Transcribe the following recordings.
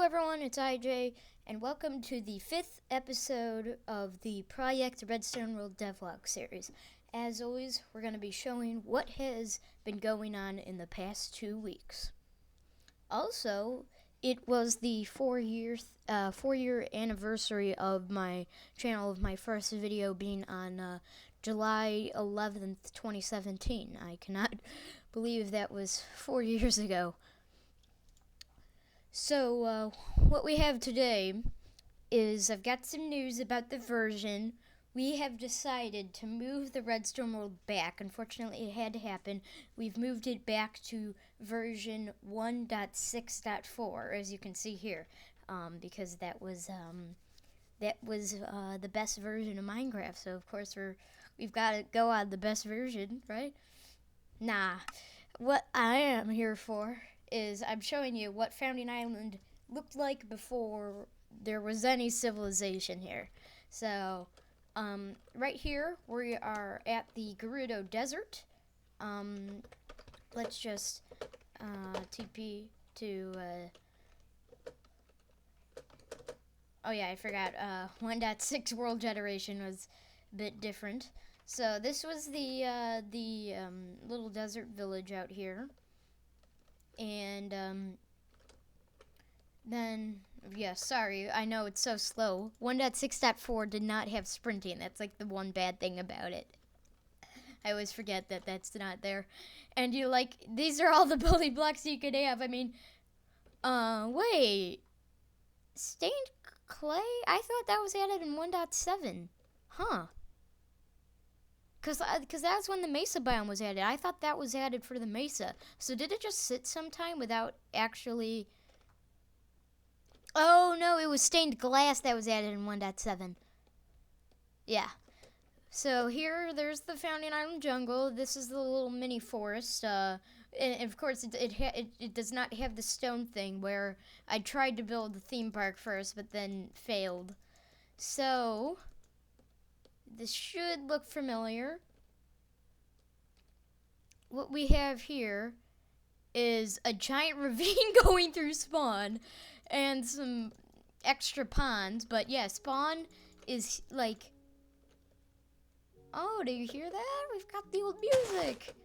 everyone, it's IJ, and welcome to the 5th episode of the Projekt Redstoneworld devlog series. As always, we're going to be showing what has been going on in the past 2 weeks. Also, it was the 4-year anniversary of my channel, of my first video being on July 11th, 2017. I cannot believe that was 4 years ago. So, what we have today is I've got some news about the version. We have decided to move the Redstoneworld back. Unfortunately, it had to happen. We've moved it back to version 1.6.4, as you can see here, because that was the best version of Minecraft. So, of course, we've got to go on the best version, right? Nah, what I am here for is I'm showing you what Founding Island looked like before there was any civilization here. So, right here, we are at the Gerudo Desert. Let's just TP to, oh yeah, I forgot, 1.6 World Generation was a bit different. So this was the little desert village out here. And then, yeah, sorry, I know it's so slow. 1.6.4 did not have sprinting. That's like the one bad thing about it. I always forget that that's not there. And these are all the building blocks you could have. I mean, wait. Stained clay? I thought that was added in 1.7. Huh. Cause that's when the Mesa biome was added. I thought that was added for the Mesa. So did it just sit sometime without actually... Oh, no, it was stained glass that was added in 1.7. Yeah. So here, there's the Founding Island jungle. This is the little mini forest. And of course, it does not have the stone thing where I tried to build the theme park first, but then failed. So... this should look familiar. What we have here is a giant ravine going through spawn and some extra ponds. But yeah, spawn is like... Oh, do you hear that? We've got the old music.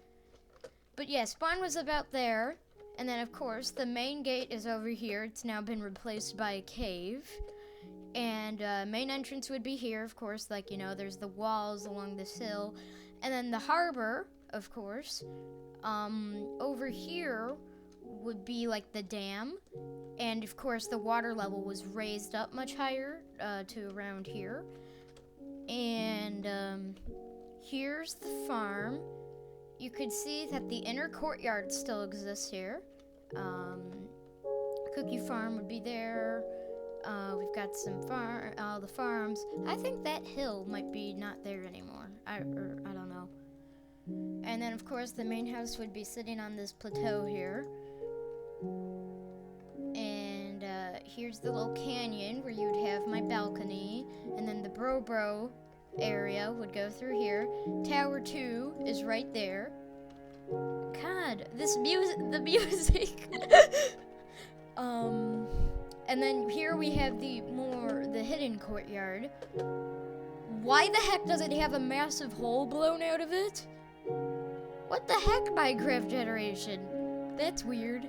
But yeah, spawn was about there. And then, of course, the main gate is over here. It's now been replaced by a cave. And main entrance would be here, of course, like, you know, there's the walls along this hill. And then the harbor, of course, over here would be like the dam. And of course the water level was raised up much higher to around here. And here's the farm. You could see that the inner courtyard still exists here. Cookie farm would be there. We've got some all the farms. I think that hill might be not there anymore. I don't know. And then, of course, the main house would be sitting on this plateau here. And here's the little canyon where you would have my balcony. And then the bro area would go through here. Tower 2 is right there. God, the music. And then here we have the hidden courtyard. Why the heck does it have a massive hole blown out of it? What the heck, Minecraft generation? That's weird.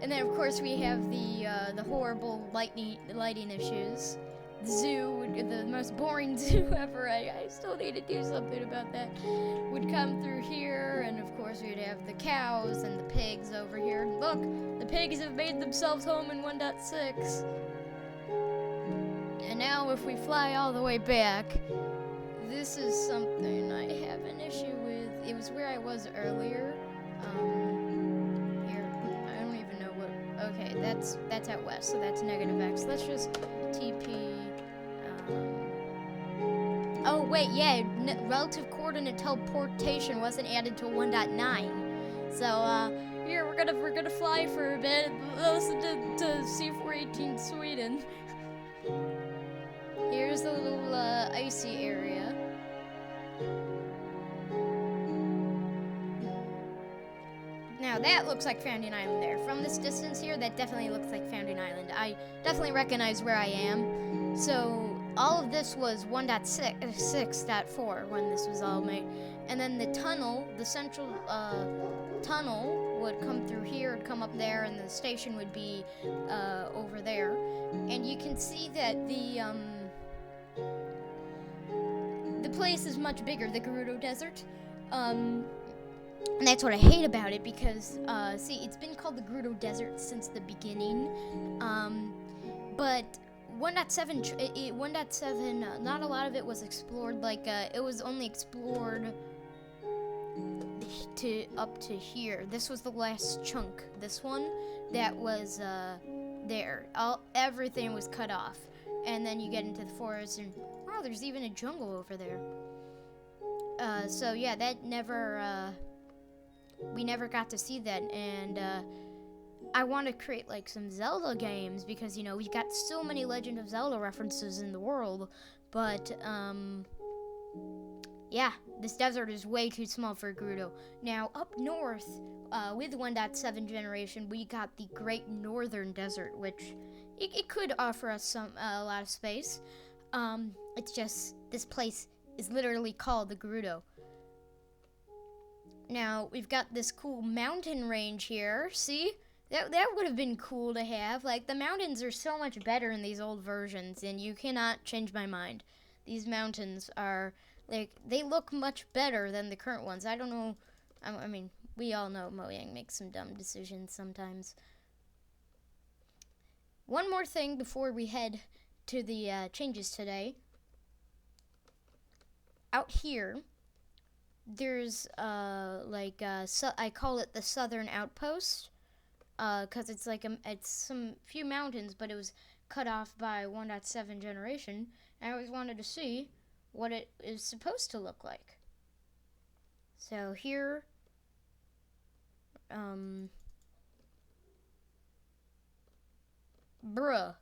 And then of course we have the horrible lighting issues. The zoo, the most boring zoo ever. I still need to do something about that. Would come through here, and of course we'd have the cows and the pigs over here. Look, the pigs have made themselves home in 1.6. And now if we fly all the way back, this is something I have an issue with. It was where I was earlier. Here, I don't even know what. Okay, that's out west, so that's -X. Let's just TP. Oh wait, yeah, relative coordinate teleportation wasn't added till 1.9. So here we're gonna fly for a bit. Listen to C418 Sweden. Here's the little icy area. Now that looks like Founding Island there. From this distance here, that definitely looks like Founding Island. I definitely recognize where I am. So all of this was 1.6.4 when this was all made. And then the tunnel, the central tunnel would come through here, it'd come up there, and the station would be over there. And you can see that the place is much bigger, the Gerudo Desert. And that's what I hate about it because, see, it's been called the Gerudo Desert since the beginning. But 1.7, not a lot of it was explored. Like, it was only explored up to here. This was the last chunk. This one that was there. Everything was cut off. And then you get into the forest and wow, there's even a jungle over there. So yeah, that never we never got to see that. And I want to create like some Zelda games because, you know, we've got so many Legend of Zelda references in the world, but yeah, this desert is way too small for Gerudo. Now, up north, with 1.7 generation, we got the Great Northern Desert, which it could offer us a lot of space. It's just, this place is literally called the Gerudo. Now, we've got this cool mountain range here, see? That would have been cool to have. Like, the mountains are so much better in these old versions, and you cannot change my mind. These mountains are, like, they look much better than the current ones. I don't know, I mean, we all know Mojang makes some dumb decisions sometimes. One more thing before we head to the changes today. Out here, there's, I call it the Southern Outpost. Because it's like it's some few mountains, but it was cut off by 1.7 generation. And I always wanted to see what it is supposed to look like. So here, bruh,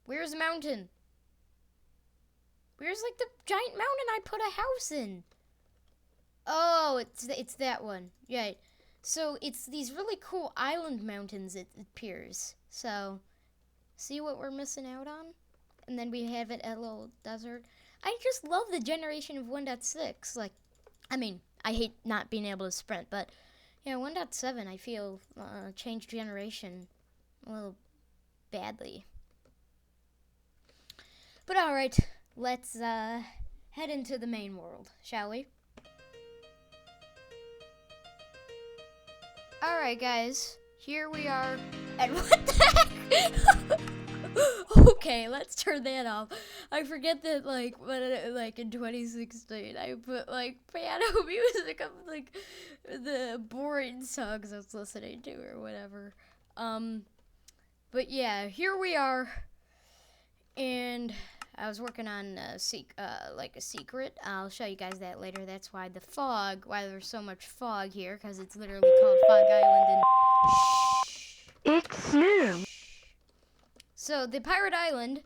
where's the mountain? Where's like the giant mountain I put a house in? Oh, it's that one. Yeah. So it's these really cool island mountains, it appears. So, see what we're missing out on? And then we have it at a little desert. I just love the generation of 1.6. Like, I mean, I hate not being able to sprint, but, yeah, 1.7, I feel, changed generation a little badly. But alright, let's, head into the main world, shall we? Alright, guys, here we are, and what the heck? Okay, let's turn that off. I forget that, like, in 2016, I put, like, piano music of, like, the boring songs I was listening to or whatever. But yeah, here we are, and I was working on a secret. I'll show you guys that later. That's why there's so much fog here, because it's literally called Fog Island. And It's new. So the Pirate Island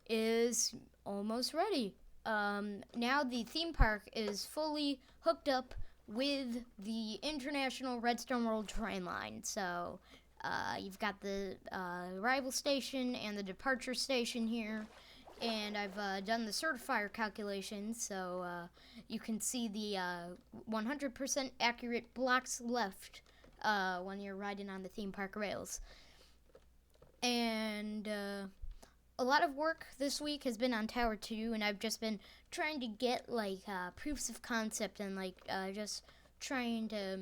is almost ready. Now the theme park is fully hooked up with the International Redstoneworld train line. So you've got the arrival station and the departure station here. And I've done the certifier calculations, so you can see the 100% accurate blocks left when you're riding on the theme park rails. And a lot of work this week has been on Tower 2, and I've just been trying to get, like, proofs of concept and, like, just trying to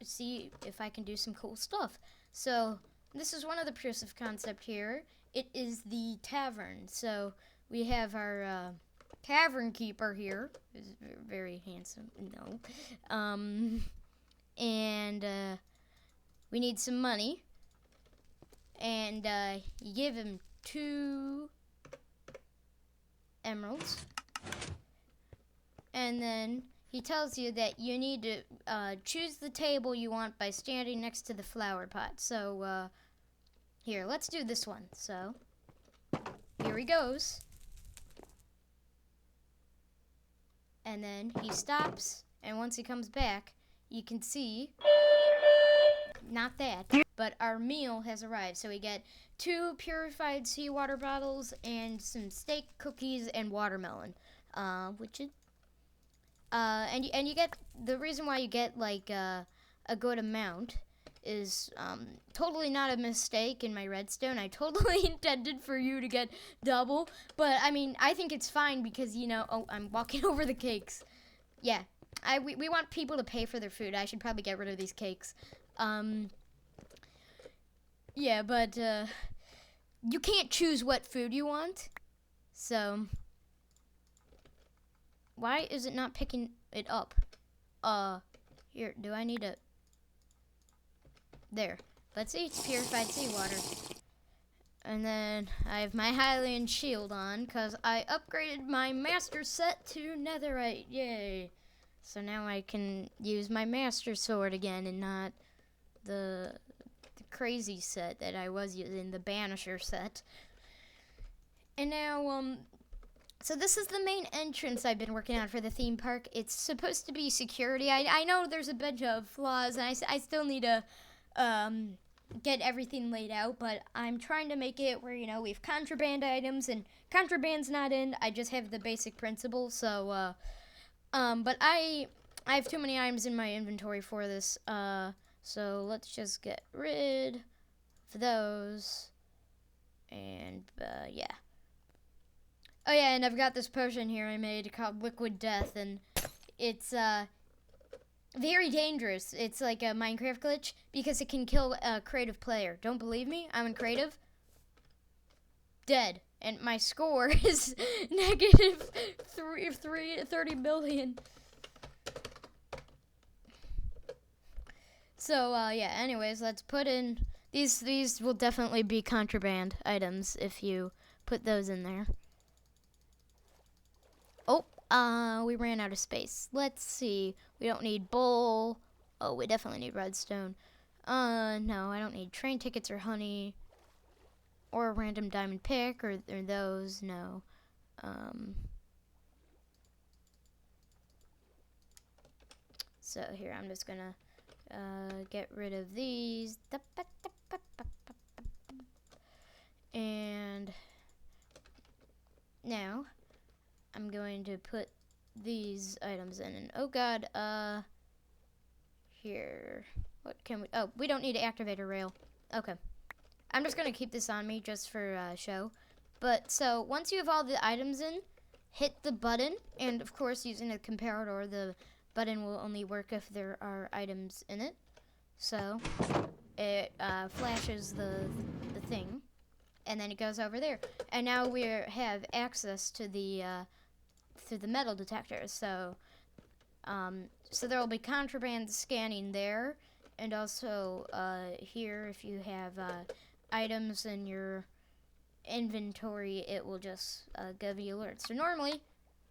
see if I can do some cool stuff. So this is one of the proofs of concept here. It is the tavern. So we have our tavern keeper here, who's very handsome. No. And we need some money. And you give him 2 emeralds. And then he tells you that you need to choose the table you want by standing next to the flower pot. So here, let's do this one. So here he goes. And then he stops, and once he comes back, you can see, not that, but our meal has arrived. So we get 2 purified seawater bottles and some steak, cookies, and watermelon. Which is, and you get, the reason why you get like a good amount is totally not a mistake in my redstone. I totally intended for you to get double, but I mean, I think it's fine because, you know, oh, I'm walking over the cakes. Yeah, we want people to pay for their food. I should probably get rid of these cakes. Yeah, but you can't choose what food you want. So why is it not picking it up? Here, do I need to? There. Let's see, it's purified seawater. And then I have my Hylian shield on because I upgraded my master set to netherite. Yay. So now I can use my master sword again and not the crazy set that I was using, the banisher set. And now, so this is the main entrance I've been working on for the theme park. It's supposed to be security. I know there's a bunch of flaws, and I still need to get everything laid out, but I'm trying to make it where, you know, we have contraband items, and contraband's not in. I just have the basic principle, so, but I have too many items in my inventory for this, so let's just get rid of those, and, yeah. Oh yeah, and I've got this potion here I made called Liquid Death, and it's, very dangerous. It's like a Minecraft glitch because it can kill a creative player. Don't believe me? I'm in creative. Dead. And my score is negative 30 million. So, yeah, anyways, let's put in, these will definitely be contraband items if you put those in there. Oh, we ran out of space. Let's see. We don't need bowl. Oh, we definitely need redstone. No, I don't need train tickets or honey. Or a random diamond pick or those. No. So here, I'm just gonna get rid of these. And now I'm going to put these items in, and oh god, here, what can we, oh, we don't need to activate a rail. Okay, I'm just gonna keep this on me just for show. But so once you have all the items in, hit the button, and of course using a comparator, the button will only work if there are items in it. So it flashes the thing, and then it goes over there, and now we have access to the through the metal detectors. So so there will be contraband scanning there, and also here, if you have items in your inventory, it will just give you alerts. So normally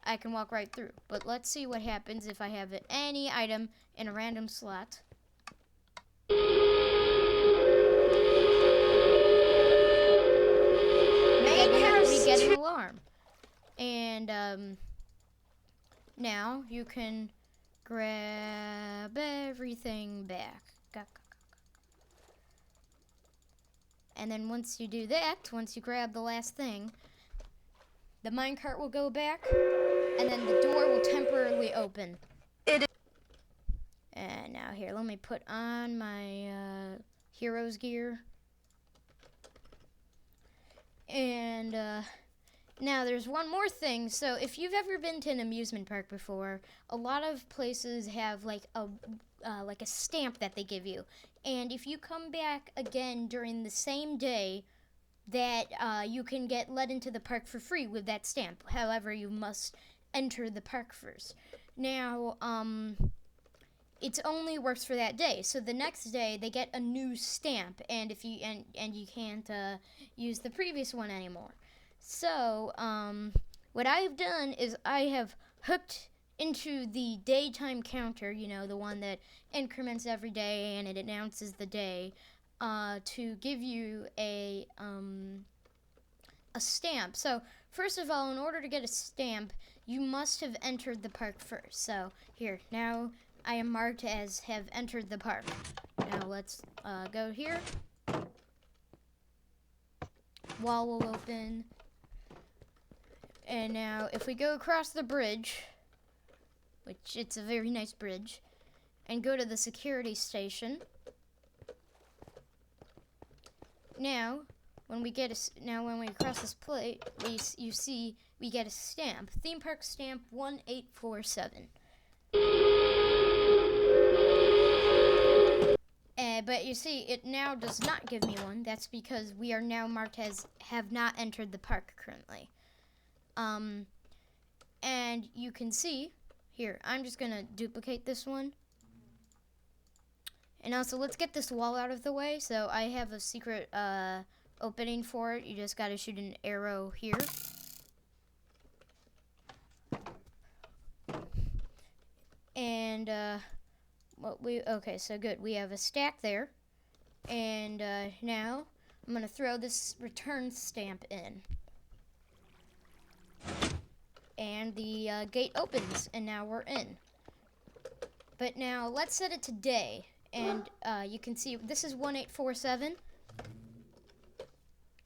I can walk right through, but let's see what happens if I have any item in a random slot. We get an alarm. And now you can grab everything back. And then once you do that, once you grab the last thing, the minecart will go back, and then the door will temporarily open. And now here, let me put on my hero's gear. And now there's one more thing. So if you've ever been to an amusement park before, a lot of places have like a stamp that they give you. And if you come back again during the same day, that you can get let into the park for free with that stamp. However, you must enter the park first. Now, it only works for that day. So the next day they get a new stamp, and if you and you can't use the previous one anymore. So what I've done is I have hooked into the daytime counter, you know, the one that increments every day and it announces the day, to give you a stamp. So first of all, in order to get a stamp, you must have entered the park first. So here, now I am marked as have entered the park. Now let's go here. Wall will open. And now if we go across the bridge, which it's a very nice bridge, and go to the security station. Now, when we cross this plate, you see we get a stamp, theme park stamp 1847. But you see, it now does not give me one. That's because we are now marked as have not entered the park currently. And you can see here. I'm just gonna duplicate this one. And also, let's get this wall out of the way. So I have a secret opening for it. You just gotta shoot an arrow here. And okay, so good. We have a stack there. And now I'm gonna throw this return stamp in. And the gate opens, and now we're in. But now let's set it to day. And you can see this is 1847.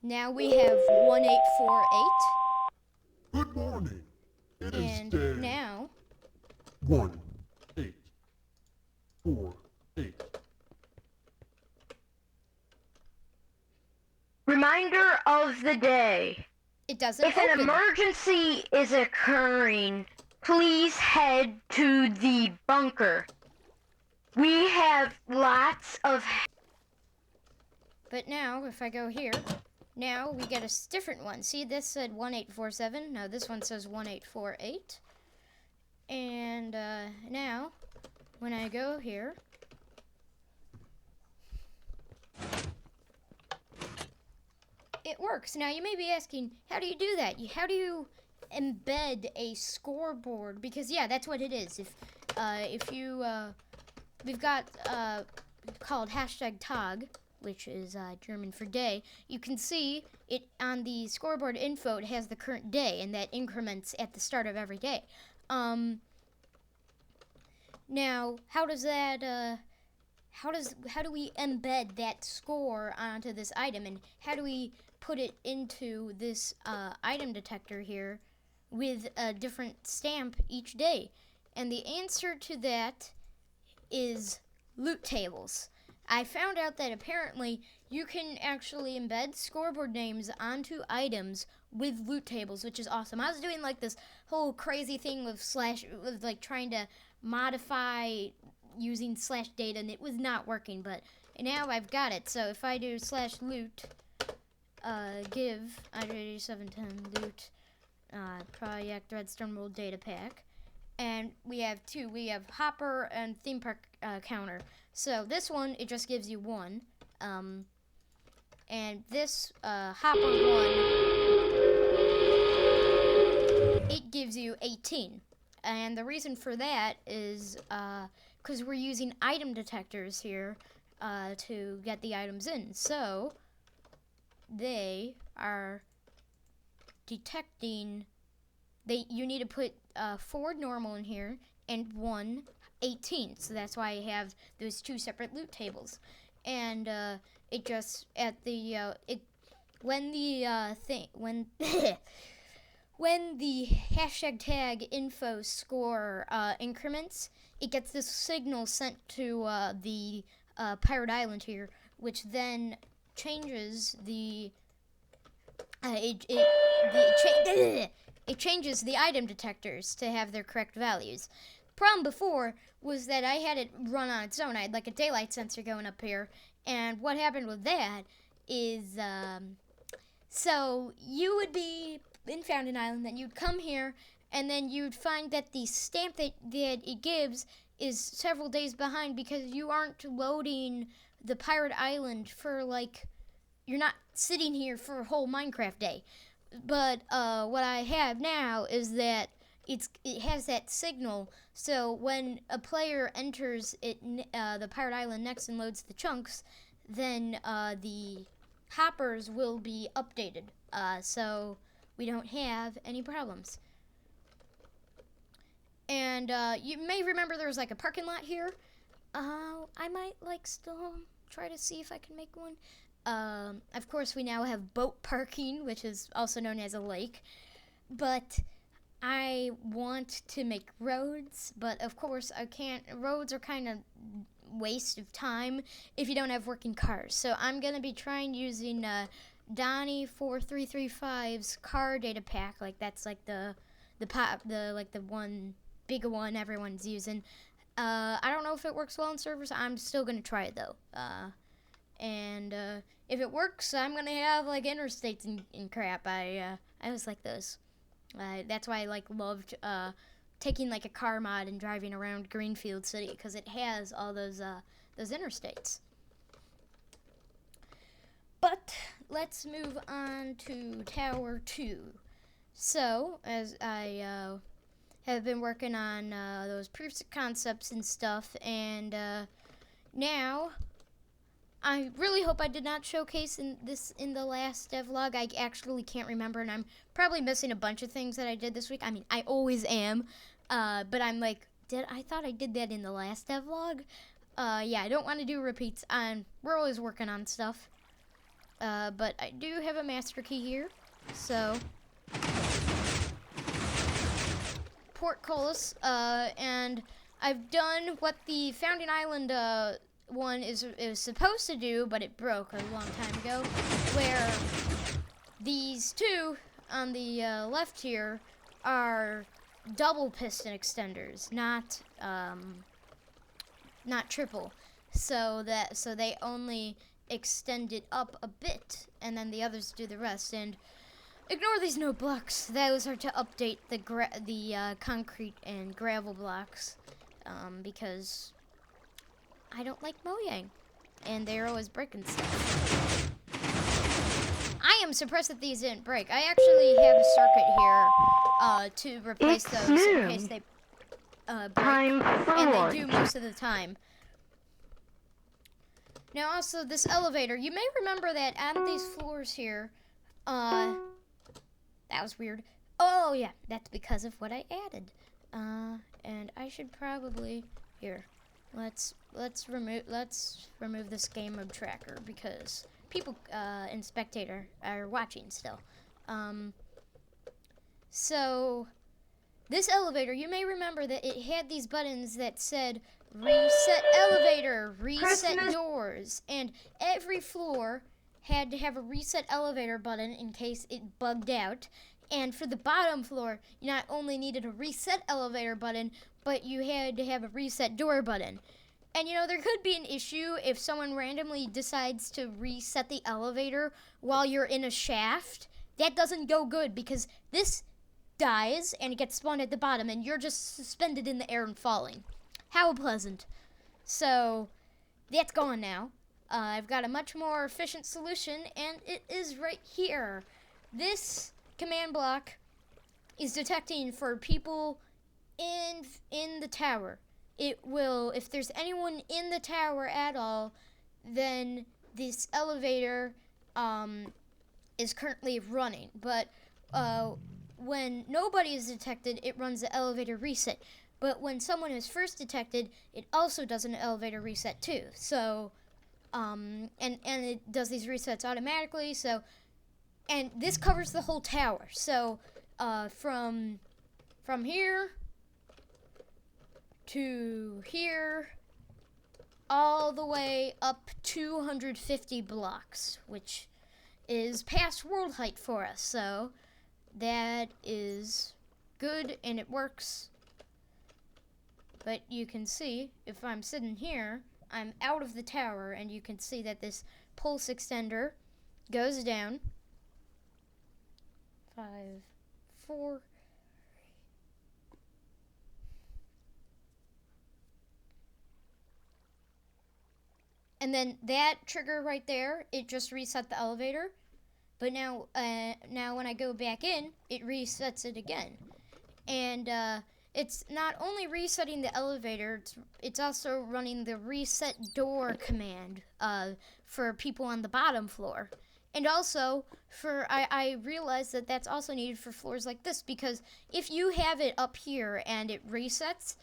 Now we have 1848. Good morning. It and is day now 1848. Reminder of the day. it doesn't If open. an emergency is occurring, please head to the bunker. We have lots of... But now, if I go here, now we get a different one. See, this said 1847. Now this one says 1848. And now, when I go here, it works. Now you may be asking, how do you do that? How do you embed a scoreboard? Because yeah, that's what it is. If you we've got called #tag, which is German for day. You can see it on the scoreboard info. It has the current day, and that increments at the start of every day. Now, how does that? How do we embed that score onto this item, and how do we put it into this item detector here with a different stamp each day? And the answer to that is loot tables. I found out that apparently you can actually embed scoreboard names onto items with loot tables, which is awesome. I was doing like this whole crazy thing with like trying to modify using /data, and it was not working, but now I've got it. So if I do /loot give 8710 loot Projekt Redstoneworld data pack, and we have two. We have hopper and theme park counter. So this one, it just gives you 1, and this hopper one, it gives you 18. And the reason for that is because we're using item detectors here to get the items in. So they are detecting. You need to put 4 normal in here and 1 18. So that's why I have those 2 separate loot tables. And it just at the when the when the #tag info score increments, it gets this signal sent to the Pirate Island here, which then changes the it changes the item detectors to have their correct values. Problem before was that I had it run on its own. I had like a daylight sensor going up here, and what happened with that is so you would be in Fountain Island, then you'd come here, and then you'd find that the stamp that it gives is several days behind because you aren't loading the Pirate Island for you're not sitting here for a whole Minecraft day. But what I have now is that it has that signal, so when a player enters the Pirate Island next and loads the chunks, then the hoppers will be updated, so we don't have any problems. And you may remember there was like a parking lot here. I might like still try to see if I can make one. Of course, we now have boat parking, which is also known as a lake. But I want to make roads, but of course I can't. Roads are kind of waste of time if you don't have working cars. So I'm gonna be trying using Donnie 4335's car data pack. Like that's like the one bigger one everyone's using. I don't know if it works well in servers. I'm still gonna try it though. And if it works, I'm gonna have like interstates and crap. I always like those. That's why I like loved taking like a car mod and driving around Greenfield City because it has all those interstates. But let's move on to Tower 2. So, as I have been working on those proofs of concepts and stuff, and now I really hope I did not showcase in the last devlog. I actually can't remember, and I'm probably missing a bunch of things that I did this week. I mean, I always am, but I'm like, I thought I did that in the last devlog. Yeah, I don't want to do repeats. We're always working on stuff. But I do have a master key here, so portcullis, and I've done what the Founding Island one is supposed to do, but it broke a long time ago, where these two on the left here are double piston extenders, not triple, so they only extend it up a bit, and then the others do the rest. And ignore these note blocks; those are to update the concrete and gravel blocks, because I don't like Mojang, and they're always breaking stuff. I am surprised that these didn't break. I actually have a circuit here to replace those in case they break, and they do most of the time. Now, also, this elevator, you may remember that on these floors here, that was weird. Oh, yeah, that's because of what I added. And I should probably, here, let's remove this game mode tracker because people and spectator are watching still. So, this elevator, you may remember that it had these buttons that said reset elevator, reset doors, and every floor had to have a reset elevator button in case it bugged out. And for the bottom floor, you not only needed a reset elevator button, but you had to have a reset door button. And there could be an issue if someone randomly decides to reset the elevator while you're in a shaft. That doesn't go good because this dies and it gets spawned at the bottom and you're just suspended in the air and falling. How pleasant. So, that's gone now. I've got a much more efficient solution, and it is right here. This command block is detecting for people in the tower. It will, if there's anyone in the tower at all, then this elevator is currently running. But when nobody is detected, it runs the elevator reset. But when someone is first detected, it also does an elevator reset too. So, and it does these resets automatically. So, and this covers the whole tower. So, from here to here, all the way up 250 blocks, which is past world height for us. So, that is good and it works. But you can see, if I'm sitting here, I'm out of the tower, and you can see that this pulse extender goes down. 5, 4. And then that trigger right there, it just reset the elevator. But now when I go back in, it resets it again. And it's not only resetting the elevator, it's also running the reset door command for people on the bottom floor. And also, I realized that that's also needed for floors like this, because if you have it up here and it resets,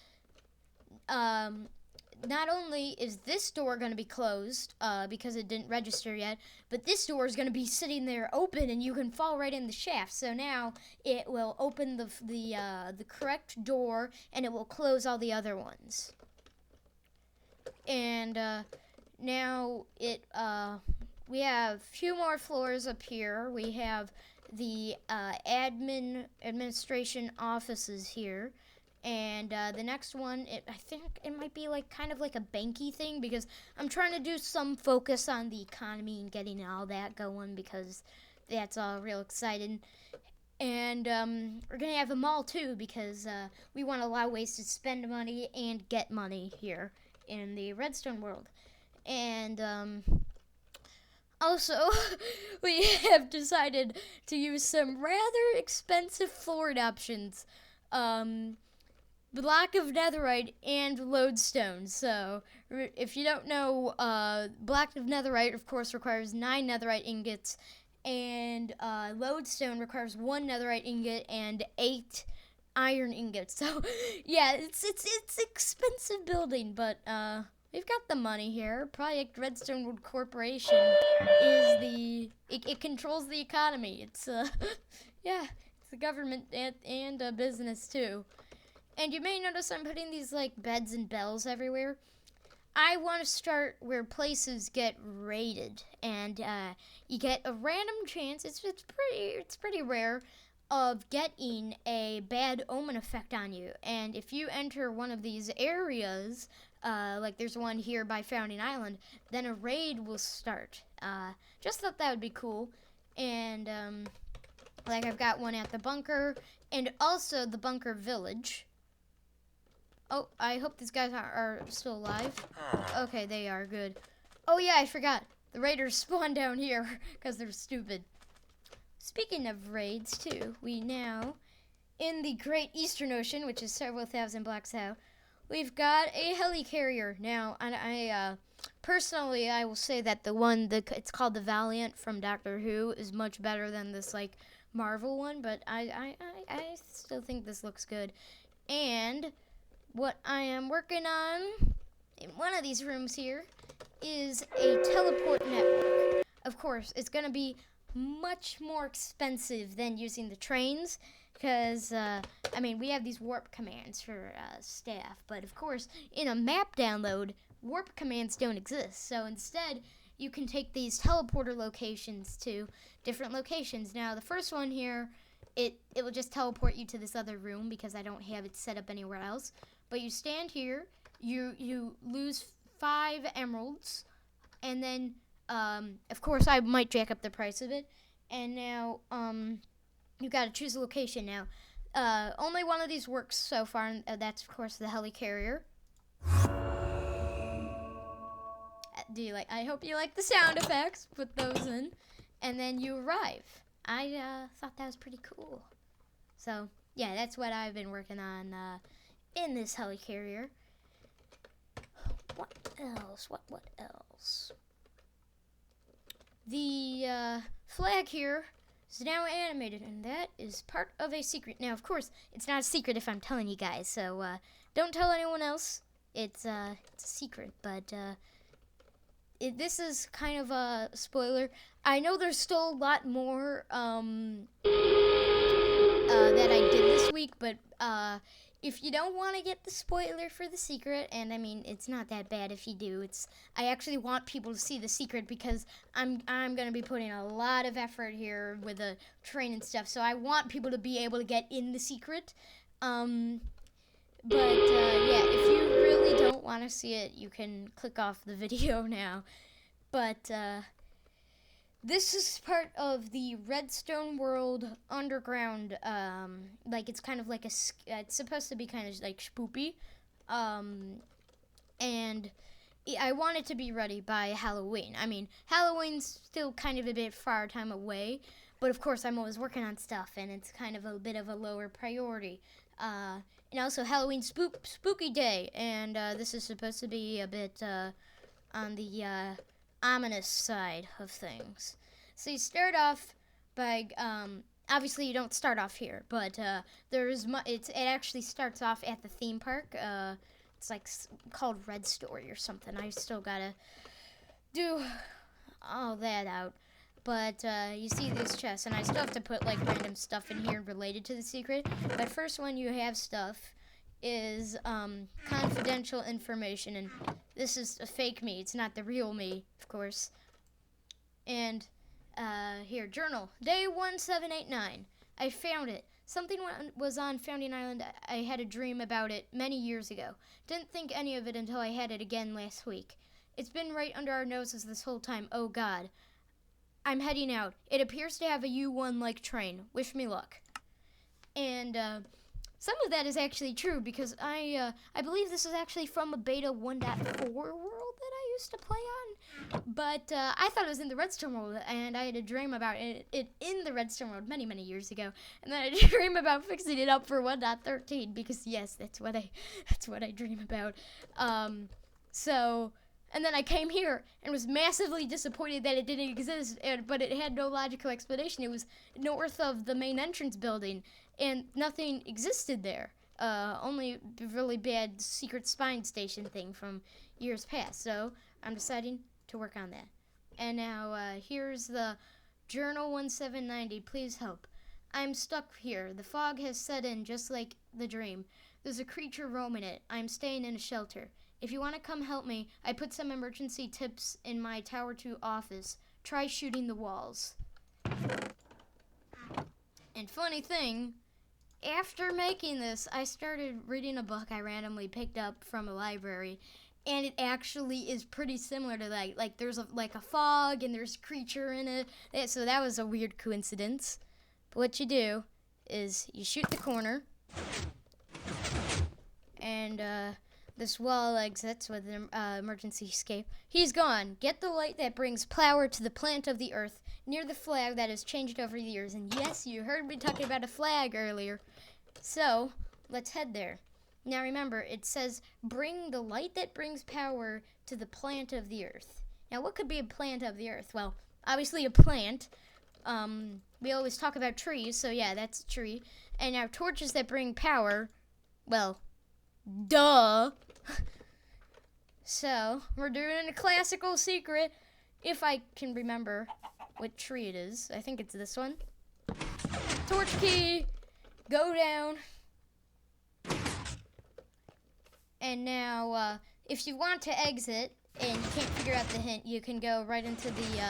not only is this door going to be closed because it didn't register yet, but this door is going to be sitting there open, and you can fall right in the shaft. So now it will open the correct door, and it will close all the other ones. And now we have a few more floors up here. We have the administration offices here. And the next one, I think it might be like kind of like a banky thing, because I'm trying to do some focus on the economy and getting all that going, because that's all real exciting. And we're going to have a mall too, because we want to allow ways to spend money and get money here in the Redstone world. And also, we have decided to use some rather expensive floor options. Block of netherite and lodestone. So, if you don't know, block of netherite, of course, requires 9 netherite ingots, and lodestone requires 1 netherite ingot and 8 iron ingots. So, yeah, it's expensive building, but we've got the money here. Projekt Redstoneworld Corporation is it controls the economy. It's yeah, it's the government and a business too. And you may notice I'm putting these like beds and bells everywhere. I want to start where places get raided, and you get a random chance. It's pretty rare of getting a bad omen effect on you. And if you enter one of these areas, like there's one here by Founding Island, then a raid will start. Just thought that would be cool. And like I've got one at the bunker, and also the bunker village. Oh, I hope these guys are still alive. Okay, they are, good. Oh yeah, I forgot. The raiders spawn down here because they're stupid. Speaking of raids too, we now, in the Great Eastern Ocean, which is several thousand blocks out, we've got a helicarrier now. And I personally, I will say that it's called the Valiant from Doctor Who is much better than this like Marvel one, but I still think this looks good. And what I am working on in one of these rooms here is a teleport network. Of course, it's going to be much more expensive than using the trains, because, I mean, we have these warp commands for staff, but of course, in a map download, warp commands don't exist. So instead, you can take these teleporter locations to different locations. Now, the first one here, it will just teleport you to this other room, because I don't have it set up anywhere else. But you stand here, you lose 5 emeralds, and then, of course, I might jack up the price of it. And now, you gotta choose a location now. Only one of these works so far, and that's, of course, the helicarrier. I hope you like the sound effects. Put those in. And then you arrive. I thought that was pretty cool. So, yeah, that's what I've been working on, in this helicarrier. What else? What else? The flag here is now animated, and that is part of a secret. Now, of course, it's not a secret if I'm telling you guys, so don't tell anyone else. It's a secret, but this is kind of a spoiler. I know there's still a lot more that I did this week, but if you don't want to get the spoiler for the secret, and I mean, it's not that bad if you do. I actually want people to see the secret, because I'm going to be putting a lot of effort here with the train and stuff. So I want people to be able to get in the secret. Yeah, if you really don't want to see it, you can click off the video now. But this is part of the Redstoneworld underground, like it's kind of like it's supposed to be kind of like spoopy, and I want it to be ready by Halloween. I mean, Halloween's still kind of a bit far time away, but of course I'm always working on stuff, and it's kind of a bit of a lower priority. And also Halloween spooky day, and this is supposed to be a bit on the ominous side of things. So you start off by obviously you don't start off here, but it actually starts off at the theme park. It's like called Red Story or something. I still gotta do all that out. But you see these chests, and I still have to put like random stuff in here related to the secret. But first one you have stuff is confidential information, and this is a fake me. It's not the real me, of course. And here, journal, day 1789. I found it. Something was on Founding Island. I had a dream about it many years ago. Didn't think any of it until I had it again last week. It's been right under our noses this whole time. Oh God. I'm heading out. It appears to have a U1-like train. Wish me luck. And some of that is actually true because I believe this is actually from a beta 1.4 world that I used to play on. But I thought it was in the Redstone world, and I had a dream about it in the Redstone world many, many years ago. And then I had a dream about fixing it up for 1.13 because yes, that's what I dream about. And then I came here and was massively disappointed that it didn't exist, but it had no logical explanation. It was north of the main entrance building, and nothing existed there. Only a really bad secret spine station thing from years past. So I'm deciding to work on that. And now here's the Journal 1790. Please help. I'm stuck here. The fog has set in just like the dream. There's a creature roaming it. I'm staying in a shelter. If you want to come help me, I put some emergency tips in my Tower 2 office. Try shooting the walls. And funny thing, after making this, I started reading a book I randomly picked up from a library, and it actually is pretty similar to that. Like there's a fog and there's a creature in it. So that was a weird coincidence. But what you do is you shoot the corner, and this wall exits with an emergency escape. He's gone. Get the light that brings power to the plant of the earth near the flag that has changed over the years. And yes, you heard me talking about a flag earlier. So, let's head there. Now remember, it says, bring the light that brings power to the plant of the earth. Now, what could be a plant of the earth? Well, obviously a plant. We always talk about trees, so yeah, that's a tree. And now torches that bring power, well, duh. So, we're doing a classical secret, if I can remember what tree it is. I think it's this one. Torch key, go down. And now, if you want to exit and you can't figure out the hint, you can go right into the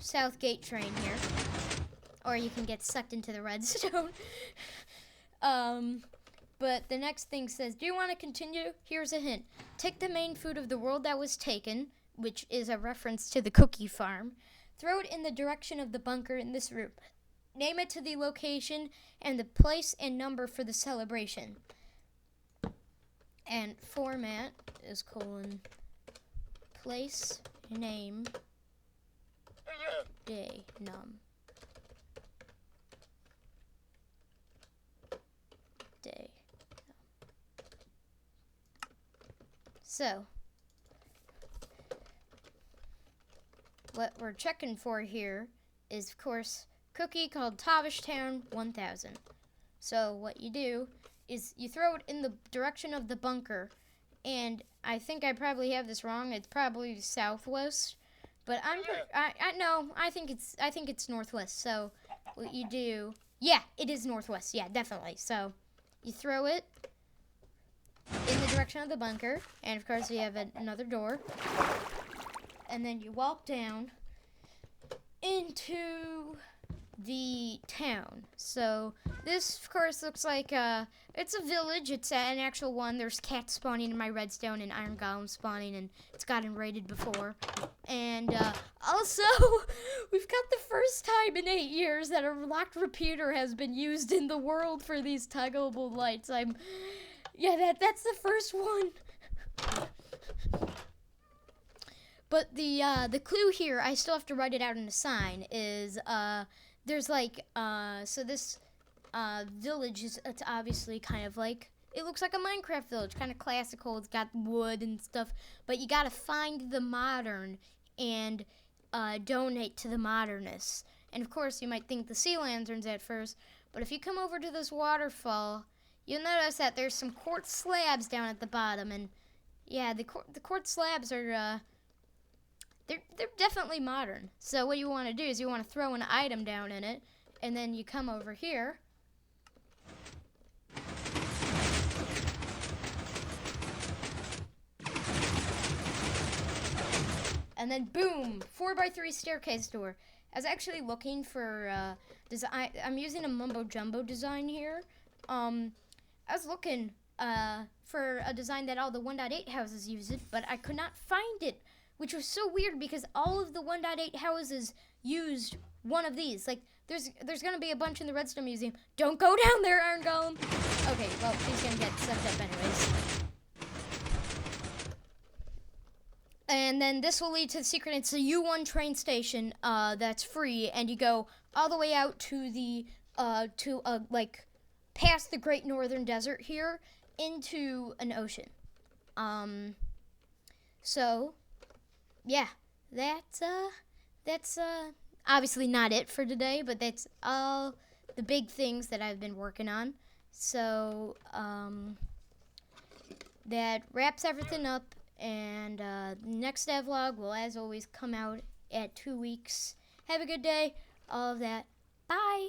South Gate train here. Or you can get sucked into the redstone. But the next thing says, do you want to continue? Here's a hint. Take the main food of the world that was taken, which is a reference to the cookie farm. Throw it in the direction of the bunker in this room. Name it to the location and the place and number for the celebration. And format is colon place name day num day. So, what we're checking for here is, of course, cookie called Tavish Town 1000. So what you do is you throw it in the direction of the bunker, and I think I probably have this wrong. It's probably southwest, but I think it's northwest. So what you do, yeah, it is northwest. Yeah, definitely. So you throw it in the direction of the bunker, and of course you have another door, and then you walk down into the town. So this, of course, looks like it's a village. It's an actual one. There's cats spawning in my redstone and iron golems spawning, and it's gotten raided before. And also, we've got the first time in 8 years that a locked repeater has been used in the world for these toggleable lights. That's the first one. But the clue here, I still have to write it out in a sign, is there's so this village it's obviously kind of like, it looks like a Minecraft village, kind of classical. It's got wood and stuff, but you gotta find the modern, and donate to the modernists. And of course, you might think the sea lanterns at first, but if you come over to this waterfall, you'll notice that there's some quartz slabs down at the bottom, and yeah, the quartz slabs are they're definitely modern. So what you want to do is you want to throw an item down in it, and then you come over here. And then boom, 4x3 staircase door. I was actually looking for design. I'm using a mumbo jumbo design here. I was looking for a design that all the 1.8 houses use it, but I could not find it, which was so weird because all of the 1.8 houses used one of these. Like, there's gonna be a bunch in the Redstone Museum. Don't go down there, Iron Golem. Okay, well, he's gonna get sucked up anyways. And then this will lead to the secret. It's a U1 train station that's free, and you go all the way out to the like past the Great Northern Desert here into an ocean. So yeah, that's obviously not it for today, but that's all the big things that I've been working on. So that wraps everything up. And next devlog will, as always, come out at 2 weeks. Have a good day. All of that. Bye.